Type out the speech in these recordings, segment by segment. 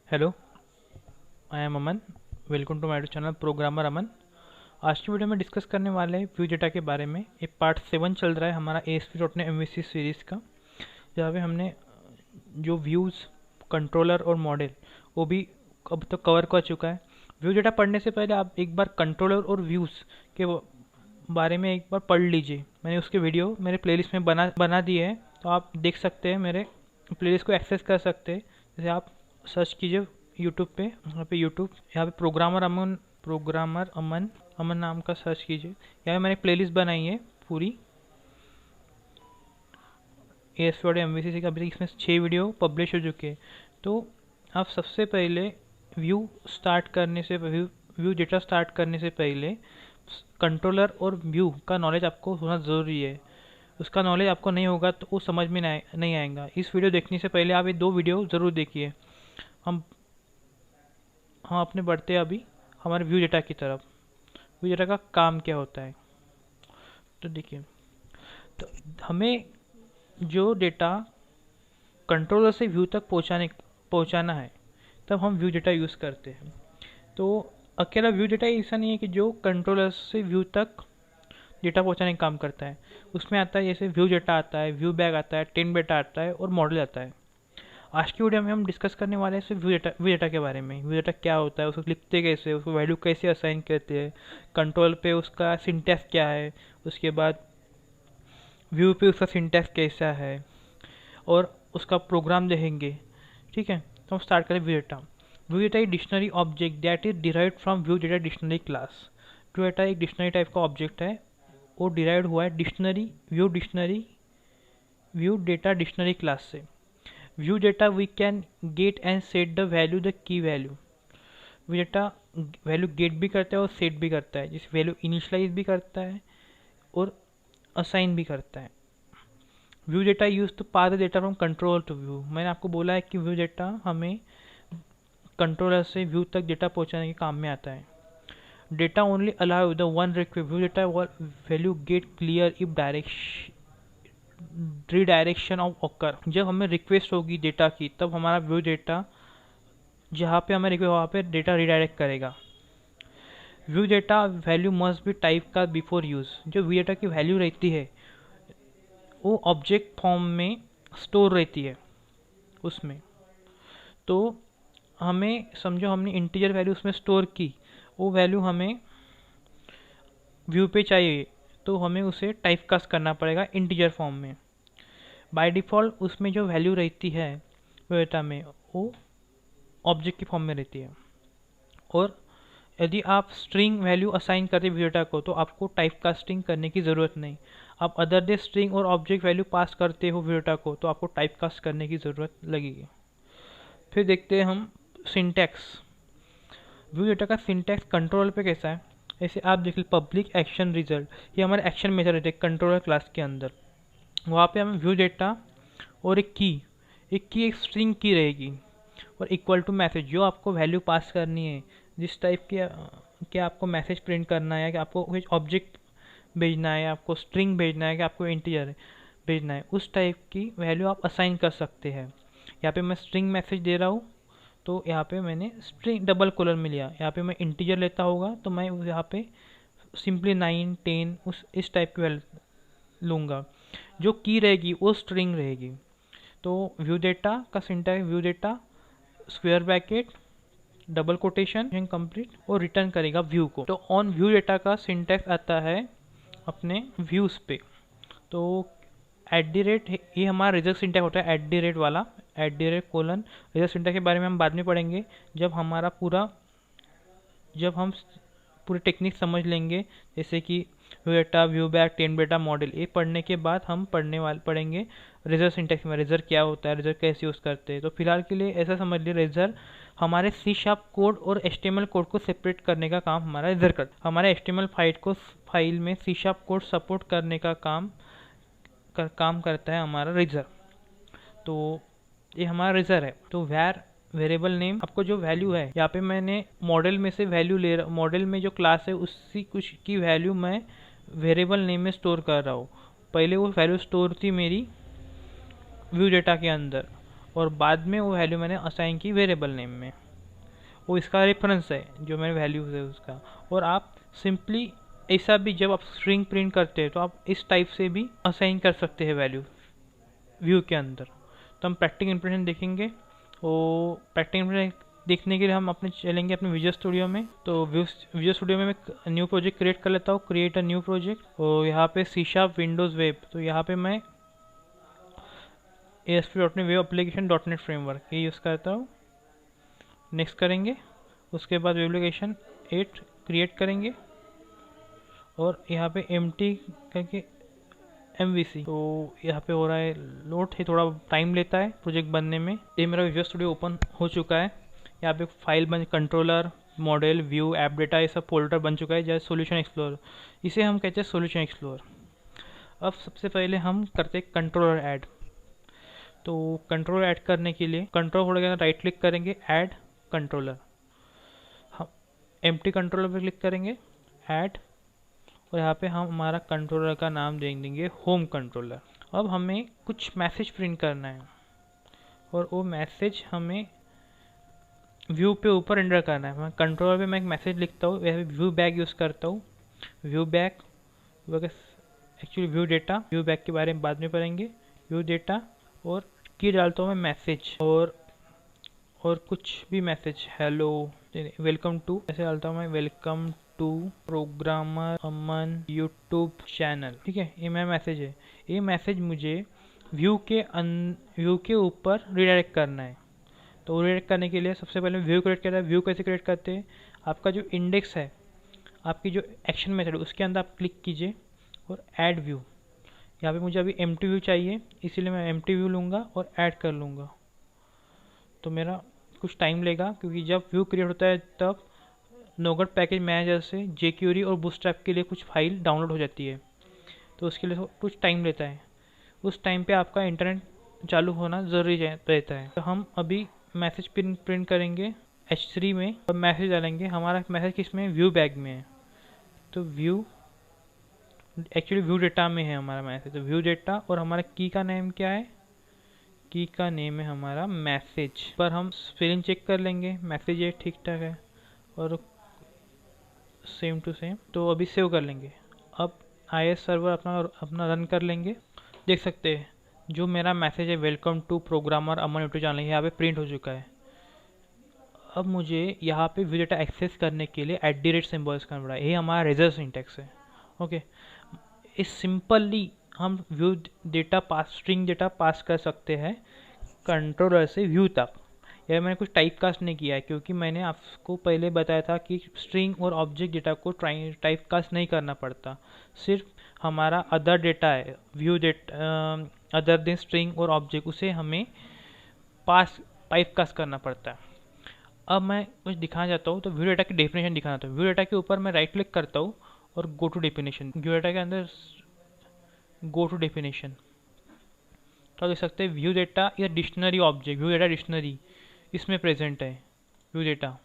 Hello, I am Aman. Welcome to my channel programmer Aman. आज की video में डिस्कस करने वाले हैं व्यू डेटा के बारे में। एक पार्ट 7 चल रहा है हमारा ASP.NET MVC सीरीज़ का, जहाँ पे हमने जो व्यूज़, कंट्रोलर और मॉडल वो भी अब तक कवर कर चुका है। व्यू डेटा पढ़ने से पहले आप एक बार कंट्रोलर और व्यूज़ के बारे में एक बार पढ़ लीजिए। मैंने उसके वीडियो मेरे प्लेलिस्ट में बना दिए हैं, तो आप देख सकते हैं, मेरे प्लेलिस्ट को एक्सेस कर सकते हैं। जैसे आप सर्च कीजिए यूट्यूब पे, यहाँ पे प्रोग्रामर अमन नाम का सर्च कीजिए। यहाँ पे मैंने प्लेलिस्ट बनाई है पूरी ASP.MVC का। अभी तक इसमें 6 वीडियो पब्लिश हो चुके हैं। तो आप सबसे पहले व्यू डेटा स्टार्ट करने से पहले कंट्रोलर और व्यू का नॉलेज आपको होना ज़रूरी है। उसका नॉलेज आपको नहीं होगा तो वो समझ में नहीं आएगा। इस वीडियो देखने से पहले आप ये 2 वीडियो ज़रूर देखिए। हम अपने बढ़ते हैं अभी हमारे व्यू डेटा की तरफ। व्यू डेटा का काम क्या होता है, तो देखिए। तो हमें जो डेटा कंट्रोलर से व्यू तक पहुंचाना है, तब हम व्यू डेटा यूज़ करते हैं। तो अकेला व्यू डेटा ऐसा नहीं है कि जो कंट्रोलर से व्यू तक डेटा पहुंचाने का काम करता है। उसमें आता है जैसे व्यू डेटा आता है, व्यू बैग आता है, टेन बेटा आता है और मॉडल आता है। आज की वीडियो में हम डिस्कस करने वाले हैं सिर्फ व्यू डेटा के बारे में। व्यू डेटा क्या होता है, उसको लिखते कैसे, उसको वैल्यू कैसे असाइन करते हैं, कंट्रोल पे उसका सिंटैक्स क्या है, उसके बाद व्यू पे उसका सिंटैक्स कैसा है, और उसका प्रोग्राम देखेंगे। ठीक है, तो हम स्टार्ट करें व्यू डेटा। व्यू डेटा एक dictionary object that is derived from view data dictionary class. View data एक डिक्शनरी टाइप का ऑब्जेक्ट है, वो डिराइव्ड हुआ है व्यू डेटा डिक्शनरी क्लास से। View data we can get and set the value the key value. View data value get भी करता है और सेट भी करता है, जिस वैल्यू इनिशलाइज भी करता है और असाइन भी करता है। View data use to pass the data from controller to view. मैंने आपको बोला है कि व्यू डेटा हमें कंट्रोलर से व्यू तक डेटा पहुंचाने के काम में आता है। Data only allow the one request. View data value get clear if redirection of occur. जब हमें रिक्वेस्ट होगी डेटा की, तब हमारा व्यू डेटा जहाँ पे हमें रिक्वेस्ट वहाँ पे डेटा रिडायरेक्ट करेगा। View data value must be type का बिफोर यूज। जो व्यू डेटा की वैल्यू रहती है वो ऑब्जेक्ट फॉर्म में स्टोर रहती है उसमें। तो हमें समझो हमने इंटीजर वैल्यू उसमें स्टोर की, वो वैल्यू हमें व्यू पे चाहिए, तो हमें उसे टाइप कास्ट करना पड़ेगा इंटीजर फॉर्म में। बाय डिफ़ॉल्ट उसमें जो वैल्यू रहती है व्यू डेटा में, वो ऑब्जेक्ट की फॉर्म में रहती है। और यदि आप स्ट्रिंग वैल्यू असाइन करते व्यू डेटा को, तो आपको टाइप कास्टिंग करने की ज़रूरत नहीं। आप अदर दे स्ट्रिंग और ऑब्जेक्ट वैल्यू पास करते हो व्यू डेटा को, तो आपको टाइप कास्ट करने की ज़रूरत लगेगी। फिर देखते हैं हम सिंटैक्स। व्यू डेटा का सिंटैक्स कंट्रोल पे कैसा है। ऐसे आप देख लीजिए, पब्लिक एक्शन रिजल्ट, ये हमारे एक्शन मेथड रहते हैं कंट्रोलर क्लास के अंदर। वहाँ पे हमें व्यू डेटा और एक स्ट्रिंग की रहेगी, और इक्वल टू मैसेज, जो आपको वैल्यू पास करनी है, जिस टाइप की क्या आपको मैसेज प्रिंट करना है, कि आपको कुछ ऑब्जेक्ट भेजना है, आपको स्ट्रिंग भेजना है, कि आपको इंटीजर भेजना है, उस टाइप की वैल्यू आप असाइन कर सकते हैं। यहाँ पे मैं स्ट्रिंग मैसेज दे रहा हूँ, तो यहाँ पे मैंने स्ट्रिंग डबल कोलन में लिया। यहाँ पे मैं इंटीजर लेता होगा तो मैं यहाँ पे सिंपली 9, 10 इस टाइप की वैल्यू लूँगा। जो की रहेगी वो स्ट्रिंग रहेगी। तो व्यू डेटा का syntax, view data square bracket double quotation complete और रिटर्न करेगा व्यू को। तो ऑन व्यू डेटा का सिंटैक्स आता है अपने व्यूज़ पे। तो @ ये हमारा रिजल्ट सिंटैक्स होता है, @ वाला, @ रिजल्ट सिंटैक्स के बारे में हम बाद में पढ़ेंगे, जब हम पूरी टेक्निक समझ लेंगे, जैसे कि view data, view back, ten बेटा, मॉडल। ये पढ़ने के बाद हम पढ़ेंगे रिजल्ट सिंटैक्स में रिजल्ट क्या होता है, रिजल्ट कैसे यूज़ करते हैं। तो फिलहाल के लिए ऐसा समझ लीजिए, रिजल्ट हमारे C# कोड और HTML कोड को सेपरेट करने का काम हमारा रिजल्ट करता है। हमारे HTML फाइल में C# कोड सपोर्ट करने का काम करता है हमारा रिजल्ट। तो ये हमारा रिजल्ट है। तो वेरिएबल नेम, आपको जो वैल्यू है, यहाँ पे मैंने मॉडल में से वैल्यू ले रहा, मॉडल में जो क्लास है उसी कुछ की वैल्यू मैं वेरिएबल नेम में स्टोर कर रहा हूँ। पहले वो वैल्यू स्टोर थी मेरी व्यू डेटा के अंदर, और बाद में वो वैल्यू मैंने असाइन की वेरिएबल नेम में, वो इसका रेफरेंस है जो मैंने वैल्यू है उसका। और आप सिंपली ऐसा भी जब आप स्ट्रिंग प्रिंट करते हैं तो आप इस टाइप से भी असाइन कर सकते हैं वैल्यू व्यू के अंदर। तो हम प्रैक्टिकल इंप्लीमेंटेशन देखेंगे। और प्रैक्टिकल इंप्लीमेंटेशन देखने के लिए हम अपने चलेंगे अपने विजुअल स्टूडियो में। तो विजुअल स्टूडियो में मैं न्यू प्रोजेक्ट क्रिएट कर लेता हूँ, क्रिएट अ न्यू प्रोजेक्ट। और यहाँ पे C# विंडोज़ वेब, तो यहाँ पे मैं ASP.NET web application .NET framework ये यूज़ करता हूँ। नेक्स्ट करेंगे, उसके बाद वेब एप्लीकेशन 8 क्रिएट करेंगे और यहाँ पे empty करके MVC। तो यहाँ पे हो रहा है लोड, है थोड़ा टाइम लेता है प्रोजेक्ट बनने में। ये मेरा विजुअल स्टूडियो ओपन हो चुका है। यहाँ पे फाइल बन, controller, model, view, app data, ये सब फोल्डर बन चुका है जैसे सोल्यूशन एक्सप्लोर। इसे हम कहते हैं सोल्यूशन एक्सप्लोर। अब सबसे पहले हम करते हैं कंट्रोलर ऐड। तो कंट्रोलर ऐड करने के लिए कंट्रोल फोल्डर के अंदर राइट क्लिक करेंगे, ऐड कंट्रोलर। हम एम्प्टी कंट्रोलर पर क्लिक करेंगे, ऐड, और यहाँ पे हम हमारा कंट्रोलर का नाम दे देंगे होम कंट्रोलर। अब हमें कुछ मैसेज प्रिंट करना है और वो मैसेज हमें व्यू पे ऊपर एंटर करना है। मैं कंट्रोलर पे मैं एक मैसेज लिखता हूँ, यहाँ पे व्यू बैक यूज़ करता हूँ। View back actually view data, view back के बारे में बाद में पढ़ेंगे। व्यू डेटा और की डालता हूँ मैं मैसेज, और कुछ भी मैसेज, हेलो, वेलकम टू, ऐसे डालता हूँ मैं, welcome to programmer Aman YouTube channel. ठीक है, ये मेरा मैसेज है। ये मैसेज मुझे व्यू के ऊपर रिडायरेक्ट करना है। तो रिडायरेक्ट करने के लिए सबसे पहले व्यू क्रिएट करना है। व्यू कैसे क्रिएट करते हैं, आपका जो इंडेक्स है, आपकी जो एक्शन मेथड है उसके अंदर आप क्लिक कीजिए और ऐड व्यू। यहाँ पे मुझे अभी एम्प्टी व्यू चाहिए, इसीलिए मैं एम्प्टी व्यू लूँगा और ऐड कर लूँगा। तो मेरा कुछ टाइम लेगा क्योंकि जब व्यू क्रिएट होता है तब नोगट पैकेज मैनेजर से jQuery और बूटस्ट्रैप के लिए कुछ फाइल डाउनलोड हो जाती है, तो उसके लिए कुछ टाइम लेता है। उस टाइम पे आपका इंटरनेट चालू होना ज़रूरी रहता है। तो हम अभी मैसेज प्रिंट करेंगे H3 में और मैसेज डालेंगे। हमारा मैसेज किस में, व्यू बैग में है। तो व्यू एक्चुअली व्यू डेटा में है हमारा मैसेज। तो व्यू डेटा और हमारा की का नेम क्या है, की का नेम है हमारा मैसेज। पर हम स्पेलिंग चेक कर लेंगे, मैसेज ये ठीक ठाक है और सेम टू सेम। तो अभी सेव कर लेंगे। अब IIS सर्वर अपना रन कर लेंगे। देख सकते हैं जो मेरा मैसेज है, welcome to programmer Aman YouTube channel, यहाँ पे प्रिंट हो चुका है। अब मुझे यहाँ पे व्यू डेटा एक्सेस करने के लिए @ सिंबल्स करना पड़ा। ये हमारा रेजर सिंटेक्स है। ओके, इस सिंपली हम view data string data pass कर सकते हैं कंट्रोलर से व्यू तक। यह मैंने कुछ टाइप कास्ट नहीं किया है क्योंकि मैंने आपको पहले बताया था कि स्ट्रिंग और ऑब्जेक्ट डेटा को टाइप कास्ट नहीं करना पड़ता। सिर्फ हमारा अदर डेटा है, view data other than string और ऑब्जेक्ट, उसे हमें टाइप कास्ट करना पड़ता है। अब मैं कुछ दिखाना चाहता हूँ, तो व्यू डेटा की डेफिनेशन दिखाना चाहता हूँ। व्यू डेटा के ऊपर मैं राइट क्लिक करता हूँ और go to definition. View data के अंदर गो टू डेफिनेशन, तो देख सकते हैं व्यू डेटा या dictionary object, view data dictionary इसमें प्रेजेंट है। View data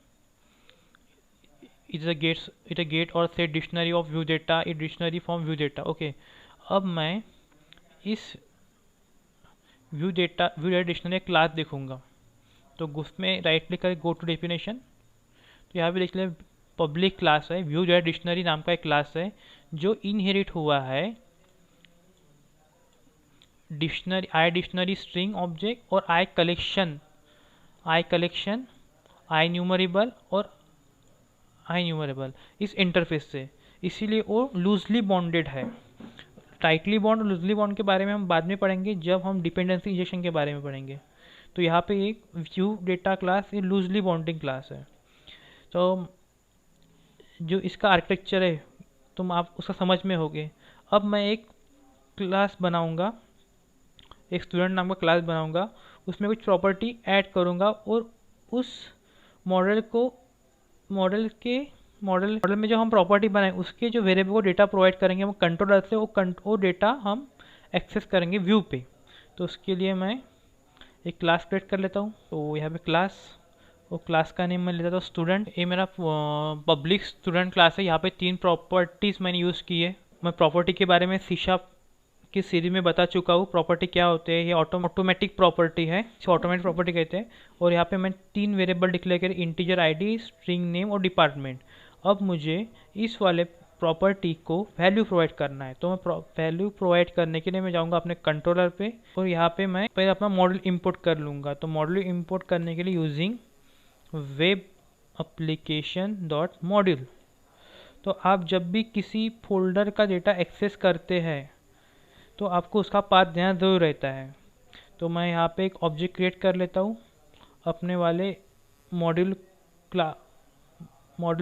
it a get और set dictionary of view data, it dictionary from view data. Okay, अब मैं इस व्यू डेटा डिक्शनरी क्लास देखूंगा। तो उसमें राइट क्लिक करके गो टू डेफिनेशन। तो यहाँ पे देख लें पब्लिक क्लास है, व्यू डेटा डिक्शनरी नाम का एक क्लास है जो इनहेरिट हुआ है डिक्शनरी, आई डिक्शनरी स्ट्रिंग ऑब्जेक्ट और आई कलेक्शन, आई न्यूमरेबल और आई न्यूमरेबल इस इंटरफेस से। इसीलिए वो लूजली बॉन्डेड है। टाइटली बॉन्ड और लूजली बॉन्ड के बारे में हम बाद में पढ़ेंगे जब हम डिपेंडेंसी इंजेक्शन के बारे में पढ़ेंगे। तो यहाँ पे एक व्यू डेटा क्लास ये लूजली बॉन्डिंग क्लास है। तो जो इसका आर्किटेक्चर है तुम आप उसका समझ में होगे। अब मैं एक क्लास बनाऊंगा, एक स्टूडेंट नाम का क्लास बनाऊंगा, उसमें कुछ प्रॉपर्टी ऐड करूंगा और उस मॉडल में जो हम प्रॉपर्टी बनाए उसके जो वेरिएबल को डेटा प्रोवाइड करेंगे हम कंट्रोलर से, वो डेटा हम एक्सेस करेंगे व्यू पे। तो उसके लिए मैं एक क्लास क्रिएट कर लेता हूँ। तो यहाँ पे क्लास, वो क्लास का नेम मैं लेता हूँ स्टूडेंट। ये मेरा पब्लिक स्टूडेंट क्लास है। यहाँ पे 3 प्रॉपर्टीज़ मैंने यूज़ की है। मैं प्रॉपर्टी के बारे में C# की सीरीज में बता चुका हूँ प्रॉपर्टी क्या होते हैं। ये ऑटोमेटिक प्रॉपर्टी है, इसे ऑटोमेटिक प्रॉपर्टी कहते हैं। और यहाँ पे मैं 3 वेरिएबल डिक्लेयर करे, इंटीजर आईडी, स्ट्रिंग नेम और डिपार्टमेंट। अब मुझे इस वाले प्रॉपर्टी को वैल्यू प्रोवाइड करना है, तो मैं वैल्यू प्रोवाइड करने के लिए मैं जाऊँगा अपने कंट्रोलर पे और यहाँ पे मैं पहले अपना मॉडल इंपोर्ट कर लूँगा। तो मॉडल इंपोर्ट करने के लिए using web application dot module. तो आप जब भी किसी फोल्डर का डेटा एक्सेस करते हैं तो आपको उसका पाथ देना ज़रूर रहता है। तो मैं यहाँ पे एक ऑब्जेक्ट क्रिएट कर लेता हूँ अपने वाले मॉड्यूल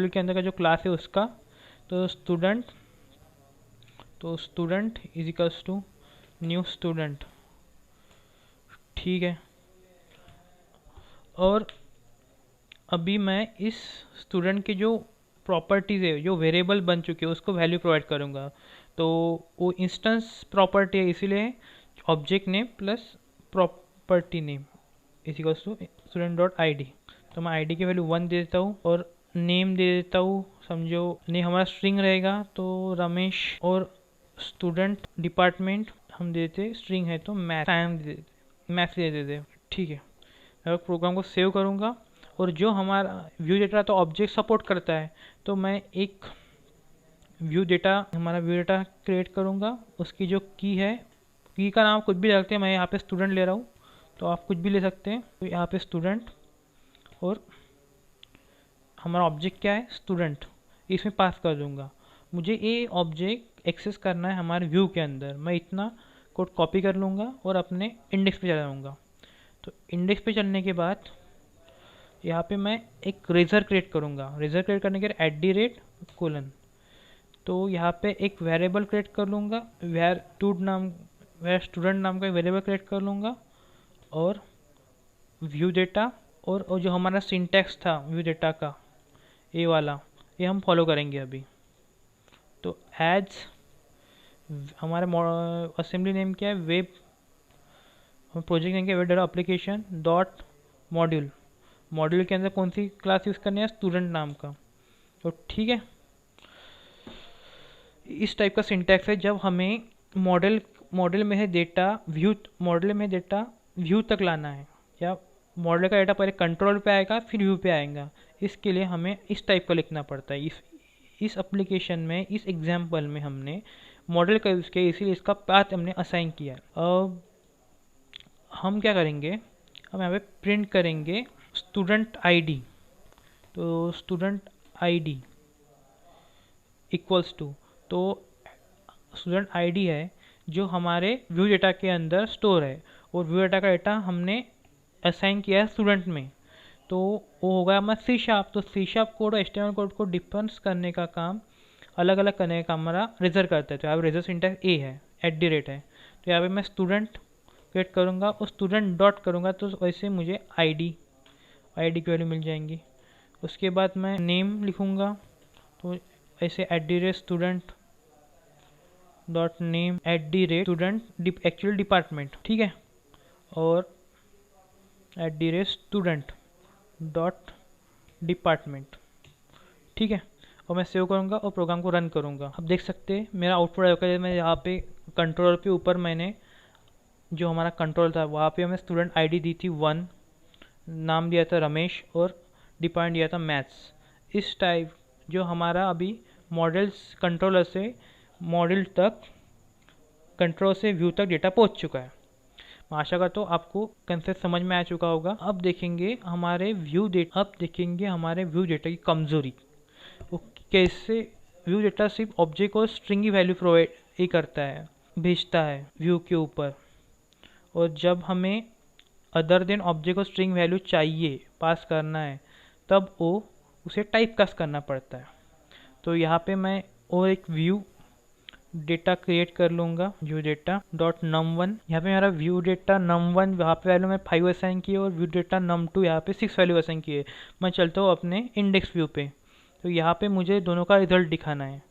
के अंदर का जो क्लास है उसका। तो student is equals to new student, ठीक है। और अभी मैं इस स्टूडेंट के जो प्रॉपर्टीज़ है, जो वेरिएबल बन चुके हैं, उसको वैल्यू प्रोवाइड करूँगा। तो वो इंस्टेंस प्रॉपर्टी है, इसीलिए object name plus property name is equals to student dot I D. तो मैं आईडी की वैल्यू 1 दे देता हूँ और नेम दे देता हूँ, समझो नेम हमारा स्ट्रिंग रहेगा तो रमेश, और स्टूडेंट डिपार्टमेंट हम देते स्ट्रिंग है तो मैथ्स दे देते, ठीक है। मैं प्रोग्राम को सेव करूँगा और जो हमारा व्यू डेटा तो ऑब्जेक्ट सपोर्ट करता है, तो मैं एक हमारा व्यू डेटा क्रिएट करूँगा। उसकी जो की है, की का नाम कुछ भी रखते हैं, मैं यहाँ पे स्टूडेंट ले रहा हूँ, तो आप कुछ भी ले सकते हैं। तो यहाँ पे स्टूडेंट और हमारा ऑब्जेक्ट क्या है, स्टूडेंट, इसमें पास कर दूंगा। मुझे ये ऑब्जेक्ट एक्सेस करना है हमारे व्यू के अंदर। मैं इतना कोड कॉपी कर लूँगा और अपने इंडेक्स पे चला जाऊँगा। तो इंडेक्स पे चलने के बाद यहाँ पे मैं एक रेजर क्रिएट करूँगा। रेजर क्रिएट करने के लिए @ तो यहाँ पे एक वेरिएबल क्रिएट कर लूँगा, वेयर स्टूडेंट नाम का वेरिएबल क्रिएट कर लूँगा और व्यू डेटा और जो हमारा सिंटैक्स था व्यू डेटा का ये वाला, ये हम फॉलो करेंगे अभी। तो एज हमारा असेंबली नेम क्या है, वेब, प्रोजेक्ट नेम क्या है, web data application dot module. Module के अंदर कौन सी क्लास यूज़ करनी है, स्टूडेंट नाम का। तो ठीक है, इस टाइप का सिंटैक्स है जब हमें मॉडल में है डेटा व्यू तक लाना है, या मॉडल का डेटा पहले कंट्रोल पे आएगा फिर व्यू पे आएगा। इसके लिए हमें इस टाइप का लिखना पड़ता है। इस एप्लीकेशन में, इस एग्जांपल में हमने मॉडल का यूज़ किया, इसीलिए इसका पाथ हमने असाइन किया। अब हम क्या करेंगे, हम यहाँ पे प्रिंट करेंगे स्टूडेंट आईडी। तो स्टूडेंट आईडी इक्वल्स टू, तो स्टूडेंट आईडी है जो हमारे व्यू डेटा के अंदर स्टोर है, और व्यू डेटा का डेटा हमने असाइन किया है स्टूडेंट में। तो वो होगा हमारा C#। तो C# कोड और HTML कोड को डिफरेंस करने का काम, अलग अलग करने का काम हमारा रेजर करता है। तो यहाँ पे रेजर सिंटैक्स ए है, @ है। तो यहाँ पे मैं स्टूडेंट क्रिएट करूँगा और स्टूडेंट डॉट करूँगा, तो वैसे मुझे आईडी की वैल्यू मिल जाएंगी। उसके बाद मैं नेम लिखूँगा, तो ऐसे @ student dot name @ student actual department, ठीक है, और @ स्टूडेंट डॉट डिपार्टमेंट, ठीक है। और मैं सेव करूँगा और प्रोग्राम को रन करूँगा। अब देख सकते हैं मेरा आउटपुट आएगा। मैं यहाँ पे कंट्रोलर पे ऊपर मैंने जो हमारा कंट्रोल था वहाँ पे हमें स्टूडेंट आईडी दी थी 1, नाम दिया था रमेश और डिपार्टमेंट दिया था मैथ्स। इस टाइप जो हमारा अभी मॉडल्स कंट्रोलर से मॉडल तक, कंट्रोल से व्यू तक डेटा पहुँच चुका है। मैं आशा करता हूँ आपको कंसेप्ट समझ में आ चुका होगा। अब देखेंगे हमारे व्यू डेटा की कमजोरी। वो कैसे व्यू डेटा सिर्फ ऑब्जेक्ट और स्ट्रिंग की वैल्यू प्रोवाइड ही करता है, भेजता है व्यू के ऊपर, और जब हमें अदर देन ऑब्जेक्ट और स्ट्रिंग वैल्यू चाहिए पास करना है, तब वो उसे टाइप कास्ट करना पड़ता है। तो यहाँ पे मैं और एक व्यू डेटा क्रिएट कर लूँगा, व्यू डेटा डॉट num1। यहाँ पे मेरा व्यू डेटा num1, वहाँ पे वैल्यू मैं 5 असाइन किए, और व्यू डेटा num2 यहाँ पे 6 वैल्यू असाइन किए। मैं चलता हूँ अपने इंडेक्स व्यू पे। तो यहाँ पे मुझे दोनों का रिजल्ट दिखाना है।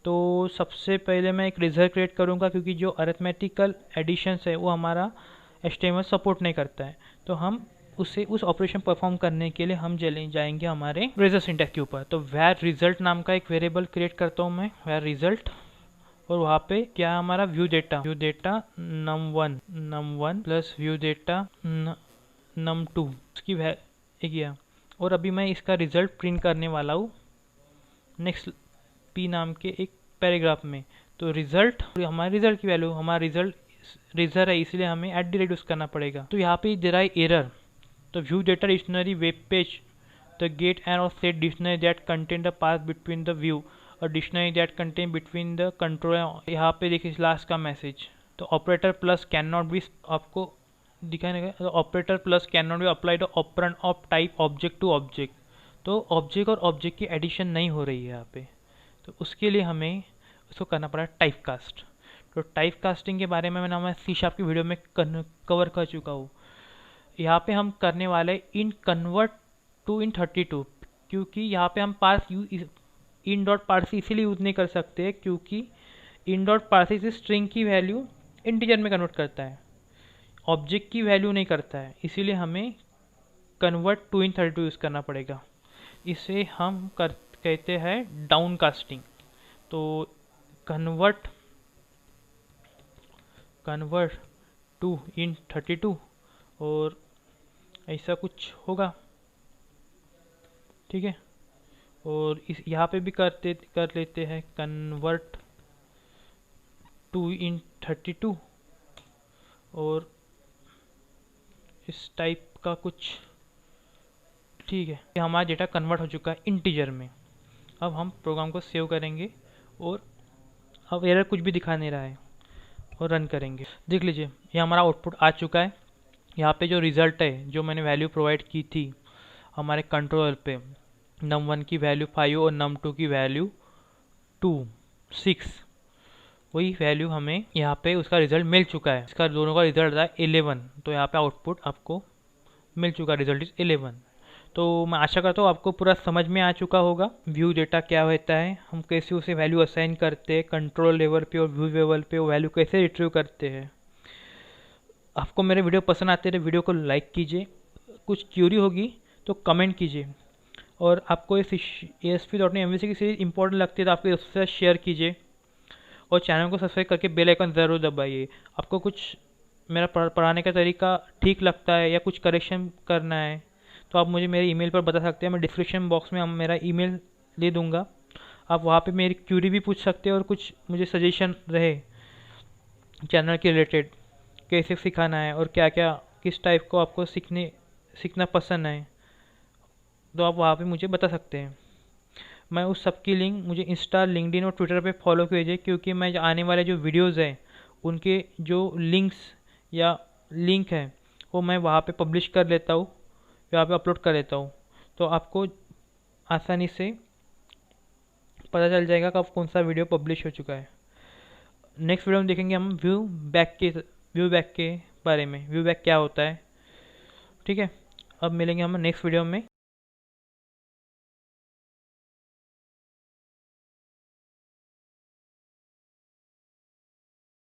तो सबसे पहले मैं एक रिजल्ट क्रिएट करूँगा, क्योंकि जो अरिथमेटिकल एडिशंस है वो हमारा HTML सपोर्ट नहीं करता है। तो हम उस ऑपरेशन परफॉर्म करने के लिए हम जाएंगे हमारे रेजर सिंटैक्स के ऊपर। तो where result नाम का एक वेरिएबल क्रिएट करता हूँ मैं, where result और वहाँ पे क्या है हमारा view data num1 plus view data num2 उसकी किया। और अभी मैं इसका रिजल्ट प्रिंट करने वाला हूँ नेक्स्ट पी नाम के एक पैराग्राफ में। तो रिजल्ट, हमारे रिजल्ट की वैल्यू, हमारा रिजल्ट रेजर है इसलिए हमें एट द रेट यूज करना पड़ेगा। तो यहाँ पे दे रहा है एरर। तो view data dictionary web page the get and और set dictionary that contain the path between the view और dictionary that contain between the control. यहाँ पे देखिए लास्ट का मैसेज। तो operator plus can not be आपको दिखाने का, operator plus can not be apply the operand of type object to object. तो ऑब्जेक्ट और ऑब्जेक्ट की एडिशन नहीं हो रही है यहाँ पे, तो उसके लिए हमें उसको करना पड़ा टाइप कास्ट। तो टाइप कास्टिंग के बारे में मैंने हमारे C# की वीडियो में कवर कर चुका हूँ। यहाँ पे हम करने वाले इन कन्वर्ट टू इन 32, क्योंकि यहाँ पे हम पार्स इन डॉट पार्स इसीलिए यूज नहीं कर सकते क्योंकि इन डॉट पार्स इस स्ट्रिंग की वैल्यू इंटीजर में कन्वर्ट करता है, ऑब्जेक्ट की वैल्यू नहीं करता है, इसीलिए हमें कन्वर्ट टू इन 32 यूज़ करना पड़ेगा। इसे हम कहते हैं डाउन कास्टिंग। तो कन्वर्ट टू इन 32 और ऐसा कुछ होगा, ठीक है। और इस यहाँ पे भी कर लेते हैं कन्वर्ट टू इन 32 और इस टाइप का कुछ, ठीक है। हमारा डेटा कन्वर्ट हो चुका है इंटीजर में। अब हम प्रोग्राम को सेव करेंगे और अब एरर कुछ भी दिखा नहीं रहा है और रन करेंगे। देख लीजिए ये हमारा आउटपुट आ चुका है। यहाँ पे जो रिज़ल्ट है, जो मैंने वैल्यू प्रोवाइड की थी हमारे कंट्रोलर पे, num1 की वैल्यू 5 और num2 की वैल्यू 6, वही वैल्यू हमें यहाँ पे उसका रिजल्ट मिल चुका है। इसका दोनों का रिजल्ट था 11, तो यहाँ पे आउटपुट आपको मिल चुका, रिजल्ट इज 11। तो मैं आशा करता हूँ आपको पूरा समझ में आ चुका होगा व्यू डेटा क्या होता है, हम कैसे उसे वैल्यू असाइन करते हैं, कंट्रोल लेवल पे और व्यू लेवल पे वो वैल्यू कैसे रिट्रीव करते हैं। आपको मेरे वीडियो पसंद आते हैं तो वीडियो को लाइक कीजिए, कुछ क्यूरी होगी तो कमेंट कीजिए, और आपको इस ASP.NET MVC की सीरीज इंपॉर्टेंट लगती है तो आपके उसके साथ शेयर कीजिए, और चैनल को सब्सक्राइब करके बेल आइकन ज़रूर दबाइए। आपको कुछ मेरा पढ़ाने का तरीका ठीक लगता है या कुछ करेक्शन करना है तो आप मुझे मेरे ईमेल पर बता सकते हैं। मैं डिस्क्रिप्शन बॉक्स में मेरा ईमेल दे दूंगा, आप वहाँ पे मेरी क्यूरी भी पूछ सकते हैं और कुछ मुझे सजेशन रहे चैनल के रिलेटेड कैसे सिखाना है और क्या क्या किस टाइप को आपको सीखना पसंद है, तो आप वहाँ पे मुझे बता सकते हैं। मैं उस सब की लिंक मुझे इंस्टा, लिंक्डइन और ट्विटर पे फॉलो कीजिए, क्योंकि मैं आने वाले जो वीडियोज़ हैं उनके जो लिंक है वो मैं वहाँ पे पब्लिश कर लेता हूँ, वहाँ पे अपलोड कर लेता हूँ, तो आपको आसानी से पता चल जाएगा कब कौन सा वीडियो पब्लिश हो चुका है। नेक्स्ट वीडियो में देखेंगे हम व्यू बैक के बारे में, व्यू बैक क्या होता है, ठीक है। अब मिलेंगे हम नेक्स्ट वीडियो में।